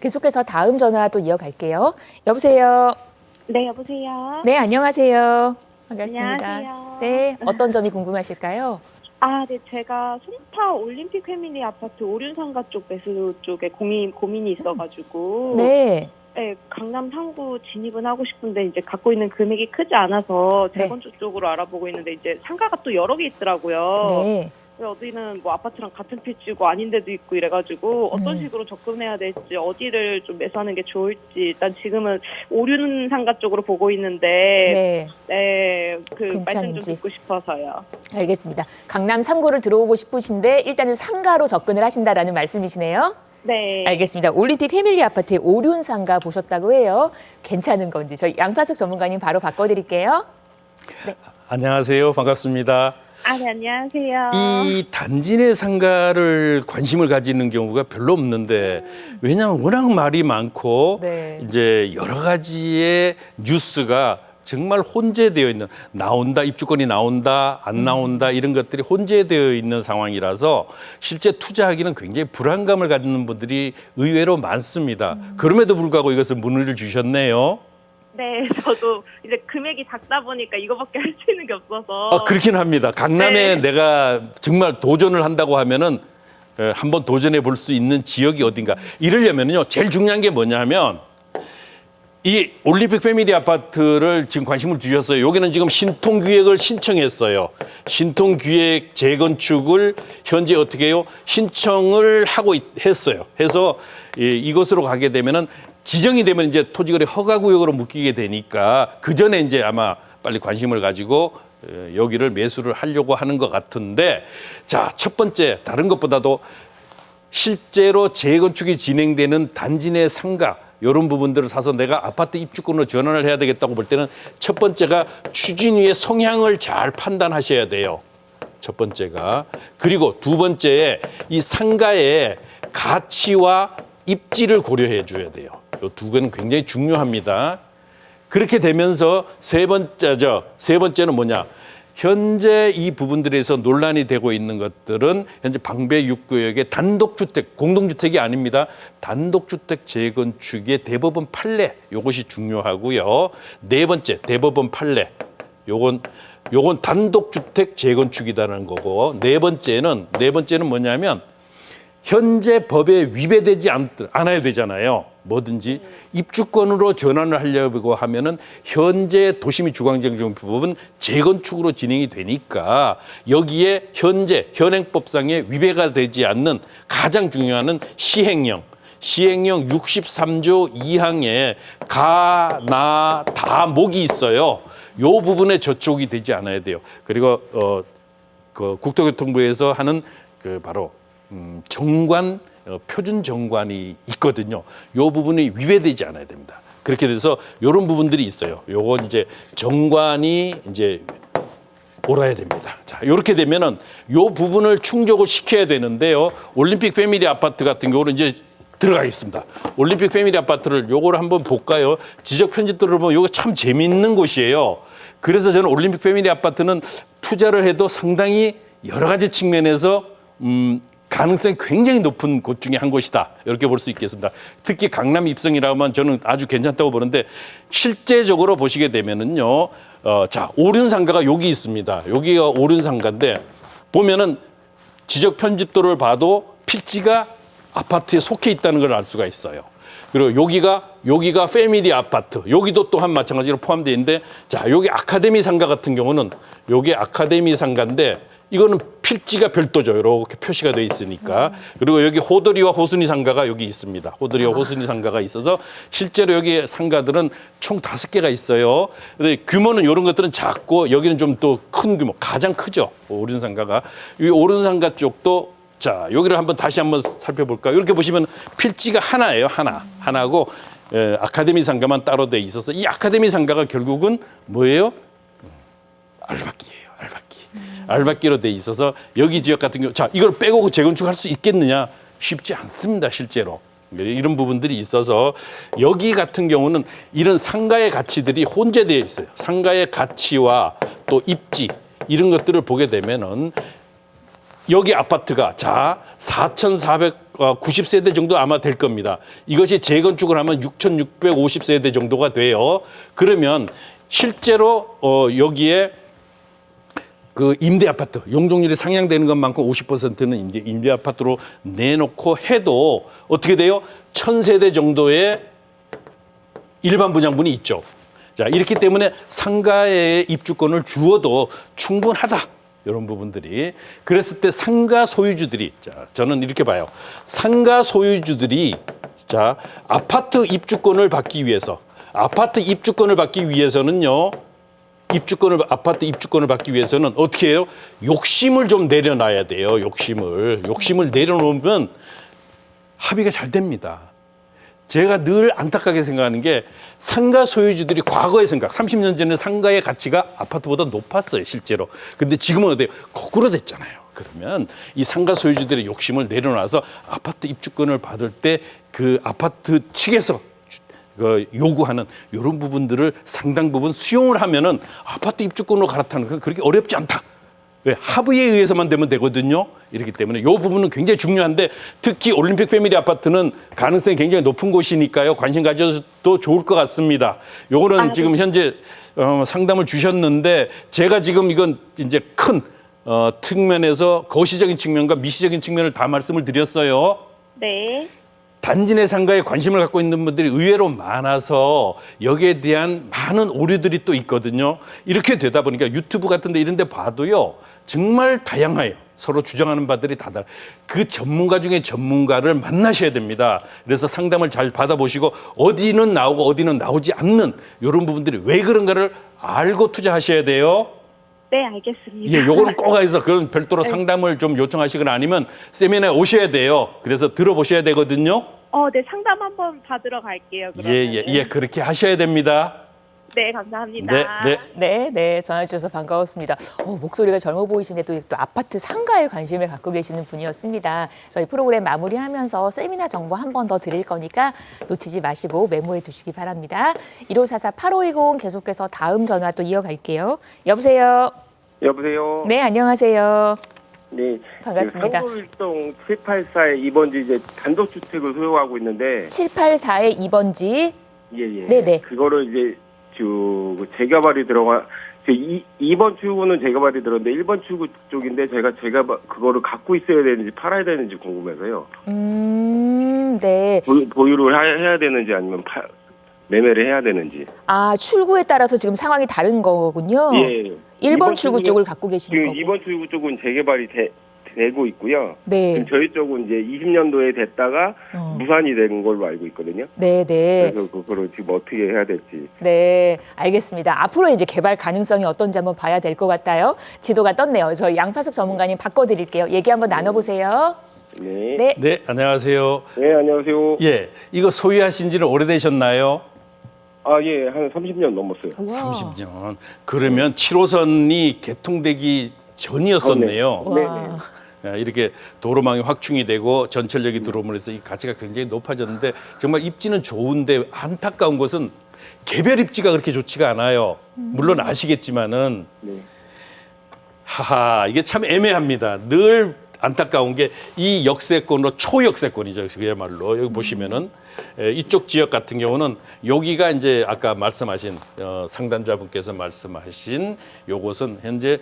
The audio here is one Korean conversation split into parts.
계속해서 다음 전화 또 이어갈게요. 여보세요. 네, 여보세요. 네, 안녕하세요. 반갑습니다. 안녕하세요. 네, 어떤 점이 궁금하실까요? 네, 제가 송파 올림픽 패밀리 아파트 오륜상가 쪽 매수 쪽에 고민이 있어가지고. 네. 네, 강남 3구 진입은 하고 싶은데 이제 갖고 있는 금액이 크지 않아서 재건축 쪽으로 알아보고 있는데 이제 상가가 또 여러 개 있더라고요. 네. 어디는 뭐 아파트랑 같은 필지고 아닌 데도 있고 이래가지고 어떤 식으로 접근해야 될지 어디를 좀 매수하는 게 좋을지 일단 지금은 오륜상가 쪽으로 보고 있는데 그 말씀 좀 듣고 싶어서요. 알겠습니다. 강남 3구를 들어오고 싶으신데 일단은 상가로 접근을 하신다라는 말씀이시네요. 네. 알겠습니다. 올림픽 패밀리 아파트의 오륜상가 보셨다고 해요. 괜찮은 건지 저희 양파숙 전문가님 바로 바꿔드릴게요. 네. 안녕하세요. 반갑습니다. 네, 안녕하세요. 이 단지 내 상가를 관심을 가지는 경우가 별로 없는데 왜냐하면 워낙 말이 많고 네. 이제 여러 가지의 뉴스가 정말 혼재되어 있는 나온다, 입주권이 나온다, 안 나온다 이런 것들이 혼재되어 있는 상황이라서 실제 투자하기는 굉장히 불안감을 갖는 분들이 의외로 많습니다. 그럼에도 불구하고 이것을 문의를 주셨네요. 네, 저도 이제 금액이 작다 보니까 이거밖에 할 수 있는 게 없어서. 그렇긴 합니다. 강남에 내가 정말 도전을 한다고 하면은 한번 도전해 볼 수 있는 지역이 어딘가. 이러려면요, 제일 중요한 게 뭐냐면 이 올림픽 패밀리 아파트를 지금 관심을 주셨어요. 여기는 지금 신통기획을 신청했어요. 신통기획 재건축을 현재 어떻게 해요? 신청을 하고 했어요. 해서 이곳으로 가게 되면은 지정이 되면 이제 토지거래 허가구역으로 묶이게 되니까 그 전에 이제 아마 빨리 관심을 가지고 여기를 매수를 하려고 하는 것 같은데, 자, 첫 번째 다른 것보다도 실제로 재건축이 진행되는 단지 내 상가 이런 부분들을 사서 내가 아파트 입주권으로 전환을 해야 되겠다고 볼 때는 첫 번째가 추진위의 성향을 잘 판단하셔야 돼요. 첫 번째가. 그리고 두 번째에 이 상가의 가치와 입지를 고려해 줘야 돼요. 이 두 개는 굉장히 중요합니다. 그렇게 되면서 세 번째는 뭐냐? 현재 이 부분들에서 논란이 되고 있는 것들은 현재 방배 6구역의 단독주택, 공동주택이 아닙니다. 단독주택 재건축의 대법원 판례, 이것이 중요하고요. 네 번째, 대법원 판례. 요건 단독주택 재건축이라는 거고, 네 번째는 뭐냐면 현재 법에 위배되지 않아야 되잖아요. 뭐든지 입주권으로 전환을 하려고 하면은 현재 도시및 주거환경정비법은 재건축으로 진행이 되니까 여기에 현재 현행법상의 위배가 되지 않는 가장 중요한 시행령 63조 2항에 가, 나, 다, 목이 있어요. 요 부분에 저촉이 되지 않아야 돼요. 그리고 그 국토교통부에서 하는 그 바로 정관 표준 정관이 있거든요. 요 부분이 위배되지 않아야 됩니다. 그렇게 돼서 이런 부분들이 있어요. 요건 이제 정관이 이제 옳아야 됩니다. 자, 이렇게 되면은 요 부분을 충족을 시켜야 되는데요. 올림픽 패밀리 아파트 같은 경우는 이제 들어가겠습니다. 올림픽 패밀리 아파트를 요거를 한번 볼까요? 지적 편집들을 보면 요거 참 재미있는 곳이에요. 그래서 저는 올림픽 패밀리 아파트는 투자를 해도 상당히 여러 가지 측면에서 가능성이 굉장히 높은 곳 중에 한 곳이다. 이렇게 볼 수 있겠습니다. 특히 강남 입성이라면 저는 아주 괜찮다고 보는데 실제적으로 보시게 되면은요. 자, 오륜상가가 여기 있습니다. 여기가 오륜상가인데 보면은 지적 편집도를 봐도 필지가 아파트에 속해 있다는 걸 알 수가 있어요. 그리고 여기가 패밀리 아파트. 여기도 또한 마찬가지로 포함되어 있는데, 자, 여기 아카데미 상가 같은 경우는 여기 아카데미 상가인데 이거는 필지가 별도죠. 이렇게 표시가 되어 있으니까. 그리고 여기 호돌이와 호순이 상가가 여기 있습니다. 호돌이와 호순이 상가가 있어서 실제로 여기 상가들은 총 5개가 있어요. 근데 규모는 이런 것들은 작고 여기는 좀 또 큰 규모, 가장 크죠. 오륜 상가가. 이 오륜 상가 쪽도 자, 여기를 다시 한번 살펴볼까요? 이렇게 보시면 필지가 하나예요. 하나고 아카데미 상가만 따로 돼 있어서 이 아카데미 상가가 결국은 뭐예요? 알박기예요. 알박기로 돼 있어서 여기 지역 같은 경우, 자, 이걸 빼고 재건축할 수 있겠느냐? 쉽지 않습니다, 실제로. 이런 부분들이 있어서 여기 같은 경우는 이런 상가의 가치들이 혼재되어 있어요. 상가의 가치와 또 입지 이런 것들을 보게 되면은 여기 아파트가 자 4,400 90세대 정도 아마 될 겁니다. 이것이 재건축을 하면 6,650세대 정도가 돼요. 그러면 실제로 여기에 그 임대 아파트 용적률이 상향되는 것만큼 50%는 임대 아파트로 내놓고 해도 어떻게 돼요? 1,000세대 정도의 일반 분양분이 있죠. 자, 이렇기 때문에 상가에 입주권을 주어도 충분하다. 이런 부분들이. 그랬을 때 상가 소유주들이, 자, 저는 이렇게 봐요. 상가 소유주들이, 자, 아파트 입주권을 받기 위해서는요, 아파트 입주권을 받기 위해서는 어떻게 해요? 욕심을 좀 내려놔야 돼요. 욕심을 내려놓으면 합의가 잘 됩니다. 제가 늘 안타깝게 생각하는 게 상가 소유주들이 과거의 생각, 30년 전에 상가의 가치가 아파트보다 높았어요, 실제로. 근데 지금은 어때요? 거꾸로 됐잖아요. 그러면 이 상가 소유주들의 욕심을 내려놔서 아파트 입주권을 받을 때 그 아파트 측에서 요구하는 이런 부분들을 상당 부분 수용을 하면은 아파트 입주권으로 갈아타는 건 그렇게 어렵지 않다. 왜? 합의에 의해서만 되면 되거든요. 이렇기 때문에 이 부분은 굉장히 중요한데 특히 올림픽 패밀리 아파트는 가능성이 굉장히 높은 곳이니까요. 관심 가져도 좋을 것 같습니다. 요거는 지금 현재 상담을 주셨는데 제가 지금 이건 이제 큰 측면에서 거시적인 측면과 미시적인 측면을 다 말씀을 드렸어요. 네. 단지 내 상가에 관심을 갖고 있는 분들이 의외로 많아서 여기에 대한 많은 오류들이 또 있거든요. 이렇게 되다 보니까 유튜브 같은 데 이런 데 봐도요. 정말 다양해요. 서로 주장하는 바들이 다 달라요. 그 전문가 중에 전문가를 만나셔야 됩니다. 그래서 상담을 잘 받아보시고 어디는 나오고 어디는 나오지 않는 이런 부분들이 왜 그런가를 알고 투자하셔야 돼요. 네, 알겠습니다. 예, 요거는 꼭 해서 그건 별도로 상담을 좀 요청하시거나 아니면 세미나에 오셔야 돼요. 그래서 들어보셔야 되거든요. 네, 상담 한번 받으러 갈게요. 그러면. 예, 그렇게 하셔야 됩니다. 네, 감사합니다. 네, 전화 주셔서 반가웠습니다. 목소리가 젊어 보이시는데 또 아파트 상가에 관심을 갖고 계시는 분이었습니다. 저희 프로그램 마무리하면서 세미나 정보 한 번 더 드릴 거니까 놓치지 마시고 메모해 두시기 바랍니다. 1544-8520 계속해서 다음 전화 또 이어갈게요. 여보세요. 여보세요. 네, 안녕하세요. 네. 반갑습니다. 상도일동 784의 2번지 이제 단독주택을 소유하고 있는데 784의 2번지. 예. 네네. 그거를 이제 재개발이 들어가 2번 출구는 재개발이 들었는데 1번 출구 쪽인데 제가 그거를 갖고 있어야 되는지 팔아야 되는지 궁금해서요. 네. 보유를 해야 되는지 아니면 매매를 해야 되는지. 출구에 따라서 지금 상황이 다른 거군요. 예. 1번 출구 쪽을 갖고 계시는 거고. 2번 출구 쪽은 재개발이 되고 있고요. 네. 지금 저희 쪽은 이제 20년도에 됐다가 무산이 된 걸로 알고 있거든요. 네. 그래서 그거를 지금 어떻게 해야 될지. 네, 알겠습니다. 앞으로 이제 개발 가능성이 어떤지 한번 봐야 될 것 같아요. 지도가 떴네요. 저희 양파숙 전문가님 바꿔드릴게요. 얘기 한번 나눠보세요. 네. 네, 안녕하세요. 네, 안녕하세요. 예, 이거 소유하신 지는 오래되셨나요? 예, 한 30년 넘었어요. 30년. 그러면 7호선이 개통되기 전이었었네요. 네. 이렇게 도로망이 확충이 되고 전철역이 들어오면서 이 가치가 굉장히 높아졌는데 정말 입지는 좋은데 안타까운 것은 개별 입지가 그렇게 좋지가 않아요. 물론 아시겠지만은 네. 이게 참 애매합니다. 늘 안타까운 게 이 역세권으로 초역세권이죠. 그야말로 여기 보시면은 이쪽 지역 같은 경우는 여기가 이제 아까 말씀하신 상담자분께서 말씀하신 요것은 현재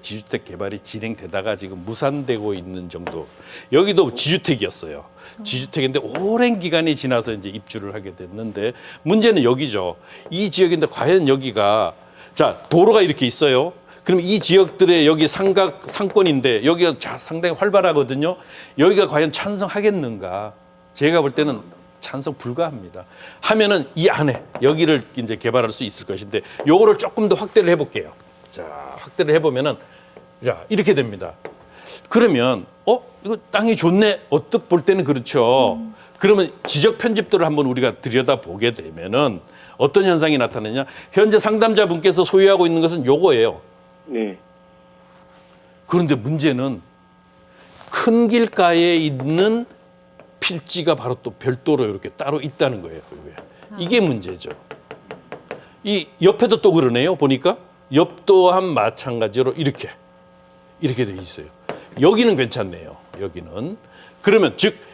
지주택 개발이 진행되다가 지금 무산되고 있는 정도. 여기도 지주택이었어요. 지주택인데 오랜 기간이 지나서 이제 입주를 하게 됐는데 문제는 여기죠. 이 지역인데 과연 여기가 도로가 이렇게 있어요. 그럼 이 지역들의 여기 상권인데 여기가 상당히 활발하거든요. 여기가 과연 찬성하겠는가? 제가 볼 때는 찬성 불가합니다. 하면은 이 안에 여기를 이제 개발할 수 있을 것인데 요거를 조금 더 확대를 해볼게요. 확대를 해보면은 이렇게 됩니다. 그러면 이거 땅이 좋네. 어떻게 볼 때는 그렇죠. 그러면 지적 편집도를 한번 우리가 들여다보게 되면은 어떤 현상이 나타나냐? 현재 상담자분께서 소유하고 있는 것은 요거예요. 네. 그런데 문제는 큰 길가에 있는 필지가 바로 또 별도로 이렇게 따로 있다는 거예요. 이게 문제죠. 이 옆에도 또 그러네요. 보니까 옆 또한 마찬가지로 이렇게 돼 있어요. 여기는 괜찮네요. 여기는. 그러면 즉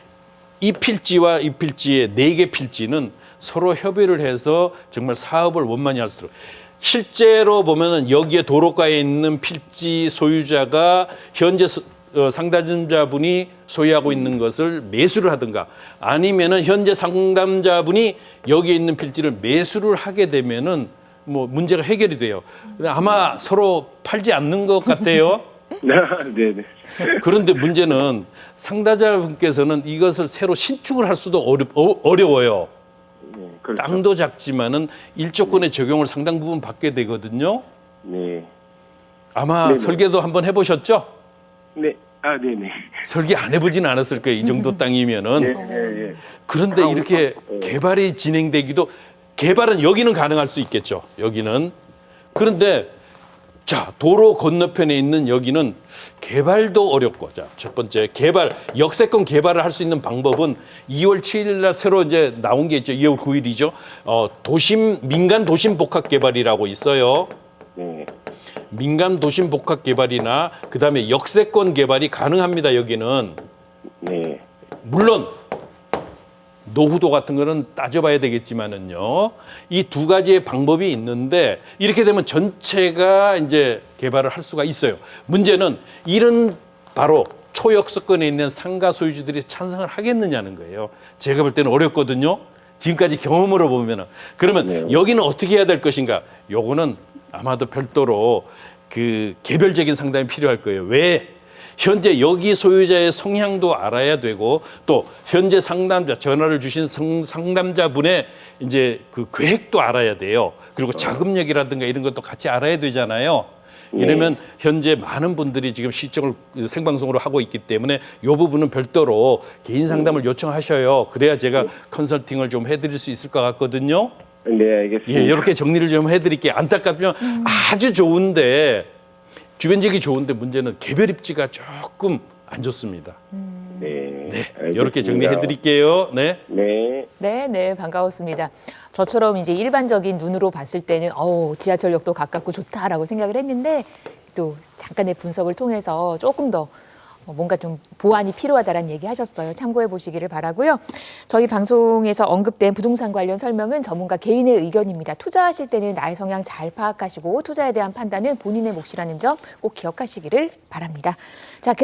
이 필지와 이 필지의 4개 필지는 서로 협의를 해서 정말 사업을 원만히 할 수 있도록. 실제로 보면은 여기에 도로가에 있는 필지 소유자가 현재 상담자분이 소유하고 있는 것을 매수를 하든가 아니면은 현재 상담자분이 여기에 있는 필지를 매수를 하게 되면은 뭐 문제가 해결이 돼요. 아마 서로 팔지 않는 것 같아요. 네네. 그런데 문제는 상담자분께서는 이것을 새로 신축을 할 수도 어려워요. 네, 그렇죠. 땅도 작지만은 일조권의 적용을 상당 부분 받게 되거든요. 네. 아마 네네. 설계도 한번 해보셨죠? 네. 아, 네네. 설계 안 해보진 않았을 거예요. 이 정도 땅이면은. 네, 네, 네. 그런데 이렇게 개발이 진행되기도 개발은 여기는 가능할 수 있겠죠. 여기는. 그런데 자, 도로 건너편에 있는 여기는 개발도 어렵고, 자, 첫 번째 개발, 역세권 개발을 할 수 있는 방법은 2월 7일 날 새로 이제 나온 게 있죠. 2월 9일이죠. 민간 도심 복합 개발이라고 있어요. 네. 민간 도심 복합 개발이나 그다음에 역세권 개발이 가능합니다. 여기는. 네. 물론 노후도 같은 거는 따져봐야 되겠지만은요. 이 두 가지의 방법이 있는데 이렇게 되면 전체가 이제 개발을 할 수가 있어요. 문제는 이런 바로 초역세권에 있는 상가 소유주들이 찬성을 하겠느냐는 거예요. 제가 볼 때는 어렵거든요. 지금까지 경험으로 보면은. 그러면 네. 여기는 어떻게 해야 될 것인가? 요거는 아마도 별도로 그 개별적인 상담이 필요할 거예요. 왜? 현재 여기 소유자의 성향도 알아야 되고 또 현재 상담자 전화를 주신 상담자분의 이제 그 계획도 알아야 돼요. 그리고 자금력이라든가 이런 것도 같이 알아야 되잖아요. 이러면 현재 많은 분들이 지금 시청을 생방송으로 하고 있기 때문에 이 부분은 별도로 개인 상담을 요청하셔요. 그래야 제가 컨설팅을 좀 해드릴 수 있을 것 같거든요. 네, 알겠습니다. 예, 이렇게 정리를 좀 해드릴게요. 안타깝지만 아주 좋은데 주변 지역이 좋은데 문제는 개별 입지가 조금 안 좋습니다. 네. 네, 알겠습니다. 이렇게 정리해드릴게요. 네. 네. 네, 반가웠습니다. 저처럼 이제 일반적인 눈으로 봤을 때는 지하철역도 가깝고 좋다라고 생각을 했는데 또 잠깐의 분석을 통해서 조금 더 뭔가 좀 보완이 필요하다라는 얘기 하셨어요. 참고해 보시기를 바라고요. 저희 방송에서 언급된 부동산 관련 설명은 전문가 개인의 의견입니다. 투자하실 때는 나의 성향 잘 파악하시고 투자에 대한 판단은 본인의 몫이라는 점 꼭 기억하시기를 바랍니다. 자,